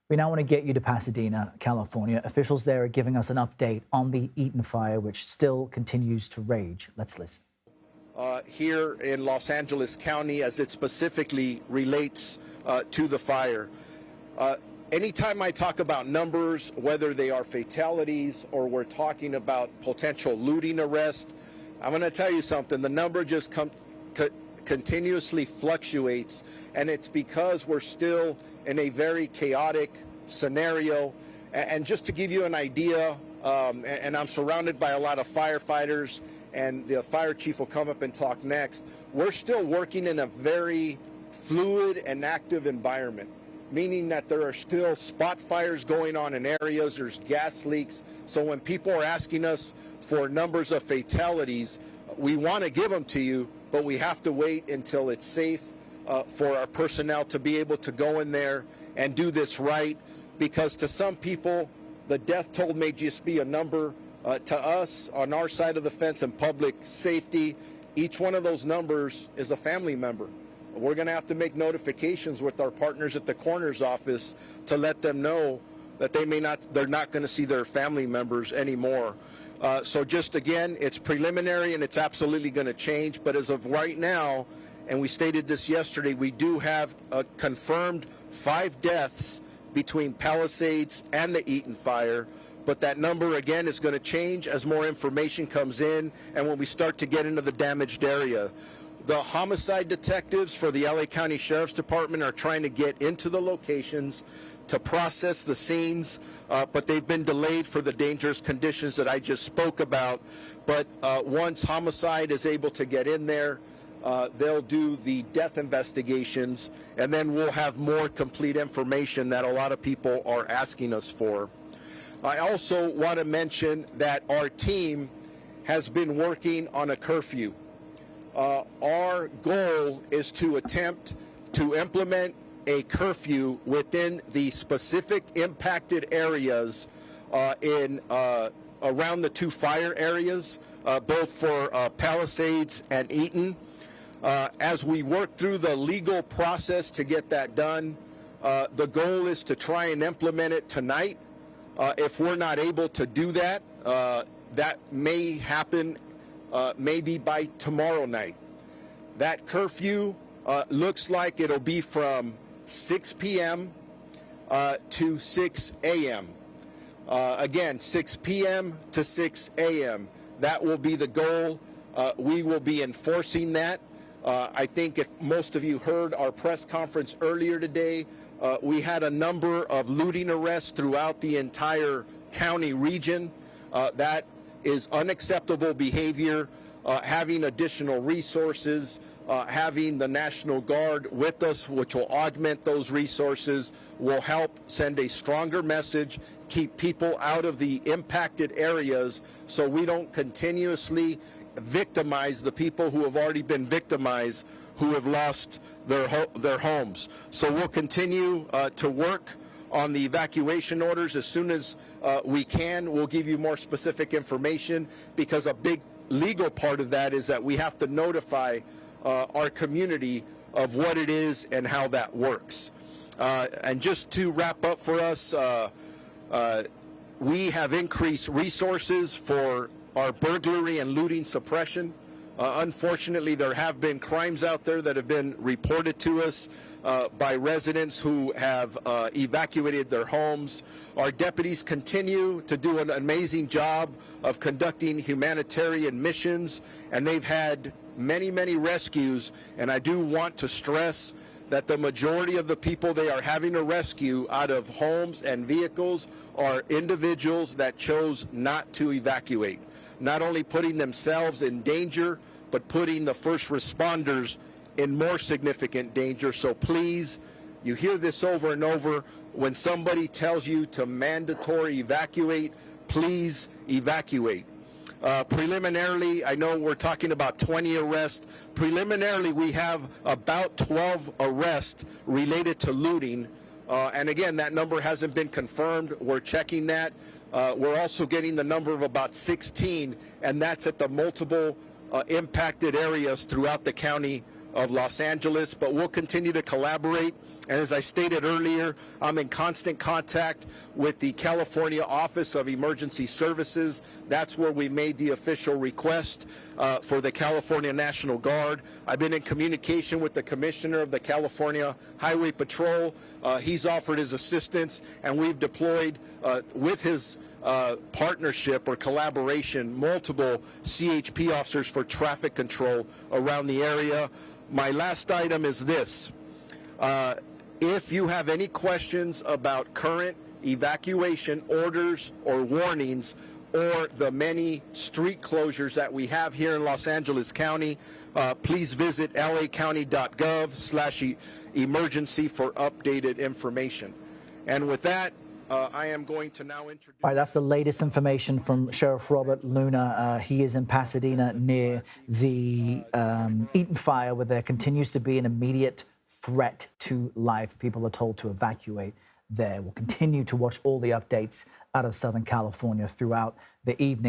We now want to get you to Pasadena, California. Officials there are giving us an update on the Eaton Fire, which still continues to rage. Let's listen. Here in Los Angeles County, as it specifically relates to the fire. Anytime I talk about numbers, whether they are fatalities or we're talking about potential looting arrest, I'm going to tell you something. The number just continuously fluctuates, and it's because we're still in a very chaotic scenario. And just to give you an idea, and I'm surrounded by a lot of firefighters, and the fire chief will come up and talk next, we're still working in a very fluid and active environment, meaning that there are still spot fires going on in areas, there's gas leaks. So when people are asking us for numbers of fatalities, we want to give them to you, but we have to wait until it's safe for our personnel to be able to go in there and do this right, because to some people, the death toll may just be a number. To us, on our side of the fence and public safety, each one of those numbers is a family member. We're going to have to make notifications with our partners at the coroner's office to let them know that they're not going to see their family members anymore. So just again, it's preliminary and it's absolutely going to change. But as of right now, and we stated this yesterday, we do have confirmed 5 deaths between Palisades and the Eaton Fire. But that number, again, is going to change as more information comes in and when we start to get into the damaged area. The homicide detectives for the LA County Sheriff's Department are trying to get into the locations to process the scenes, but they've been delayed for the dangerous conditions that I just spoke about. But once homicide is able to get in there, they'll do the death investigations, and then we'll have more complete information that a lot of people are asking us for. I also want to mention that our team has been working on a curfew. Our goal is to attempt to implement a curfew within the specific impacted areas around the 2 fire areas, both for Palisades and Eaton. As we work through the legal process to get that done, the goal is to try and implement it tonight. If we're not able to do that, that may happen maybe by tomorrow night. That curfew looks like it'll be from 6 p.m. To 6 a.m. Again, 6 p.m. to 6 a.m. That will be the goal. We will be enforcing that. I think if most of you heard our press conference earlier today, we had a number of looting arrests throughout the entire county region. That is unacceptable behavior. Having additional resources, having the National Guard with us, which will augment those resources, will help send a stronger message, keep people out of the impacted areas so we don't continuously victimize the people who have already been victimized, who have lost their homes. So we'll continue to work on the evacuation orders. As soon as we can, we'll give you more specific information, because a big legal part of that is that we have to notify our community of what it is and how that works. And just to wrap up for us, we have increased resources for our burglary and looting suppression. Unfortunately, there have been crimes out there that have been reported to us by residents who have evacuated their homes. Our deputies continue to do an amazing job of conducting humanitarian missions, and they've had many, many rescues. And I do want to stress that the majority of the people they are having to rescue out of homes and vehicles are individuals that chose not to evacuate, not only putting themselves in danger, but putting the first responders in more significant danger. So please, you hear this over and over, when somebody tells you to mandatory evacuate, please evacuate. Preliminarily, I know we're talking about 20 arrests. Preliminarily, we have about 12 arrests related to looting. And again, that number hasn't been confirmed. We're checking that. We're also getting the number of about 16, and that's at the multiple impacted areas throughout the county of Los Angeles. But we'll continue to collaborate And as I stated earlier, I'm in constant contact with the California Office of Emergency Services. That's where we made the official request for the California National Guard. I've been in communication with the Commissioner of the California Highway Patrol. He's offered his assistance, and we've deployed with his partnership or collaboration multiple CHP officers for traffic control around the area. My last item is this. If you have any questions about current evacuation orders or warnings or the many street closures that we have here in Los Angeles County, please visit lacounty.gov/emergency for updated information. And with that, I am going to now introduce... All right, that's the latest information from Sheriff Robert Luna. He is in Pasadena near the Eaton Fire, where there continues to be an immediate threat to life. People are told to evacuate there. We'll continue to watch all the updates out of Southern California throughout the evening.